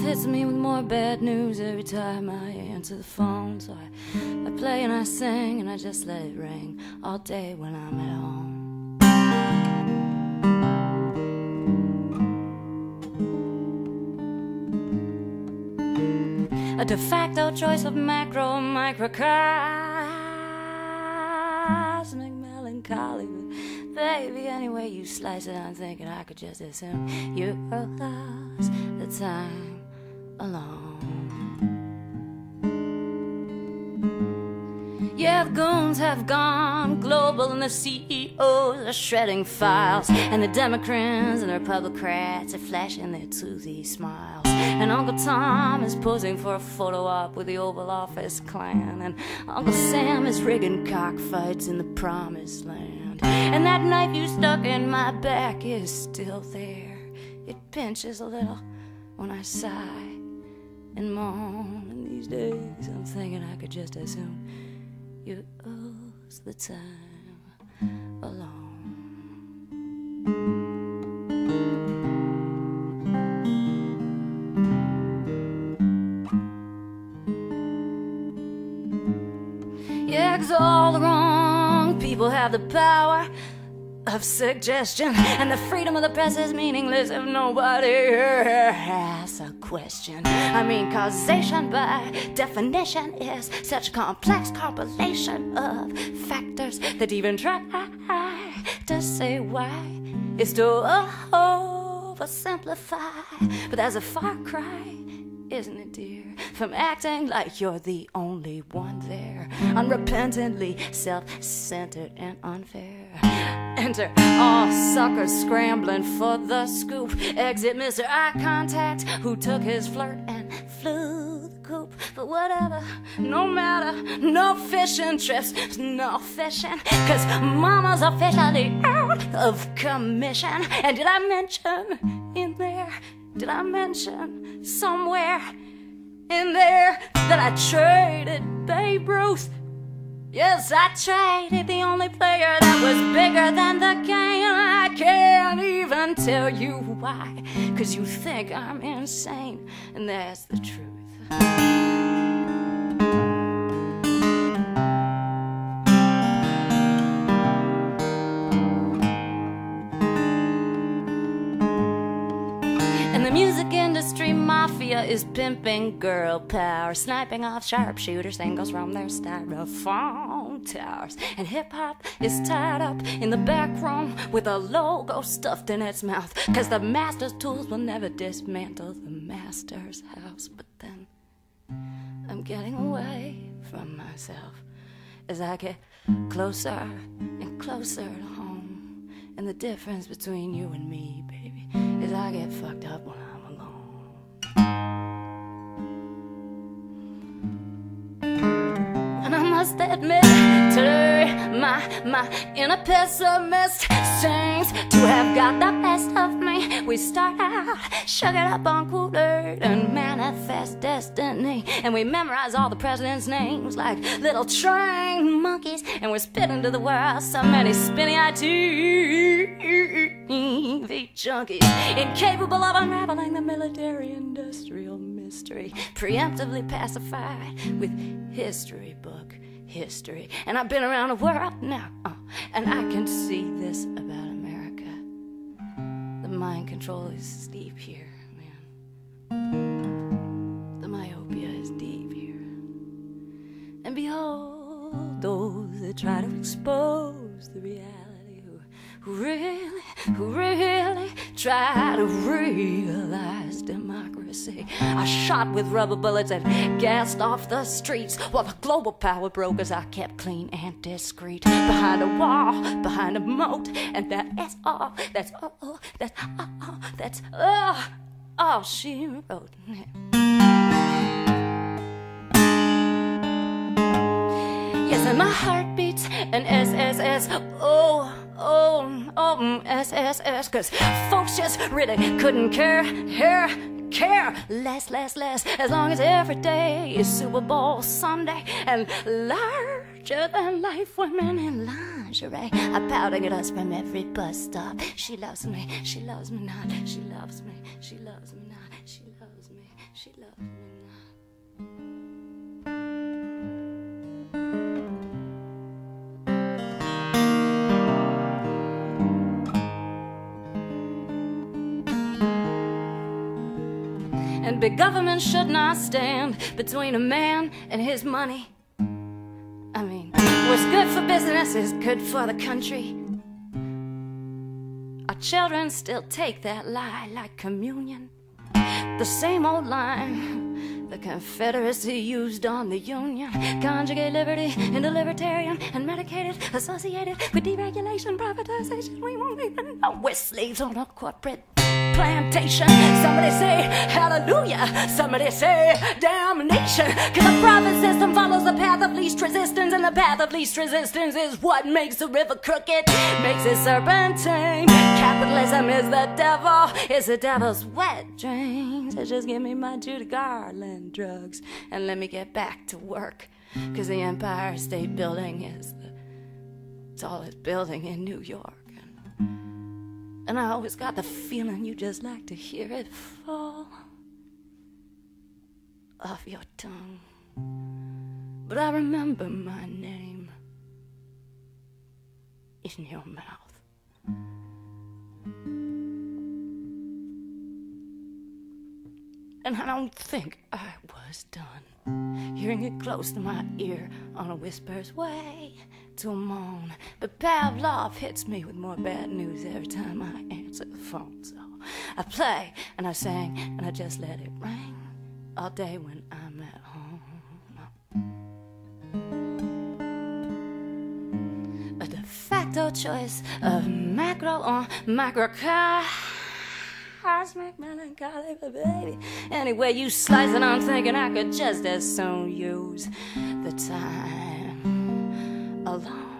hits me with more bad news every time I answer the phone. So I play and I sing and I just let it ring all day when I'm at home. A de facto choice of macro and microcosmic melancholy. But baby, any way you slice it, I'm thinking I could just assume you lost the time alone. Yeah, the goons have gone global and the CEOs are shredding files, and the Democrats and the Republicans are flashing their toothy smiles. And Uncle Tom is posing for a photo op with the Oval Office clan, and Uncle Sam is rigging cockfights in the promised land. And that knife you stuck in my back is still there. It pinches a little when I sigh and moan. And these days I'm thinking I could just assume you lose the time alone. Yeah, 'cause all the wrong people have the power of suggestion, and the freedom of the press is meaningless if nobody asks a question. I mean, causation by definition is such a complex compilation of factors that even try to say why is to oversimplify. But there's a far cry, isn't it, dear, from acting like you're the only one there, unrepentantly self-centered and unfair. Enter all suckers scrambling for the scoop. Exit Mr. Eye Contact, who took his flirt and flew the coop. But whatever, no matter, no fishing trips, no fishing, 'cause mama's officially out of commission. And did I mention in there, did I mention somewhere in there that I traded Babe Ruth? Yes, I traded the only player that was bigger than the game. I can't even tell you why, 'cause you think I'm insane, and that's the truth. And the music industry mafia is pimping girl power, sniping off sharpshooter singles from their styrofoam towers. And hip-hop is tied up in the back room with a logo stuffed in its mouth, 'cause the master's tools will never dismantle the master's house. But then I'm getting away from myself as I get closer and closer to home. And the difference between you and me, baby, is I get fucked up when I'm alone. And I must admit, today my inner pessimist seems to have got the best of me. We start out sugar up on Kool-Aid and manifest destiny, and we memorize all the presidents' names like little trained monkeys, and we're spitting to the world so many spinny-eyed TV junkies, incapable of unraveling the military-industrial mystery, preemptively pacified with history book history. And I've been around the world now, and I can see this about America. The mind control is deep here, man. The myopia is deep here. And behold those that try to expose the reality, who really try to realize democracy are shot with rubber bullets and gassed off the streets, while the global power brokers are kept clean and discreet behind a wall, behind a moat. And that's all she wrote. Yes, and my heart beats an SSS. SSS, 'cause folks just really couldn't care less, as long as every day is Super Bowl Sunday, and larger than life women in lingerie are pouting at us from every bus stop. She loves me not, she loves me, she loves me not, she loves me, she loves me not. And big government should not stand between a man and his money. I mean, what's good for business is good for the country. Our children still take that lie like communion. The same old line the Confederacy used on the Union. Conjugate liberty into libertarian and medicated, associated with deregulation, privatization. We won't even know we're slaves on a corporate plantation. Somebody say hallelujah, somebody say damnation. Cause the profit system follows the path of least resistance, and the path of least resistance is what makes the river crooked, makes it serpentine. Capitalism is the devil, it's the devil's wet dreams. So just give me my Judy Garland drugs and let me get back to work. Cause the Empire State Building is the tallest building in New York. And I always got the feeling you just like to hear it fall off your tongue. But I remember my name in your mouth. And I don't think I was done hearing it close to my ear on a whisper's way to a moan. But Pavlov hits me with more bad news every time I answer the phone. So I play and I sing and I just let it ring all day when I'm at home. A de facto choice of macro or microcosmic melancholy, but baby, anyway you slice it, I'm thinking I could just as soon use the time alone.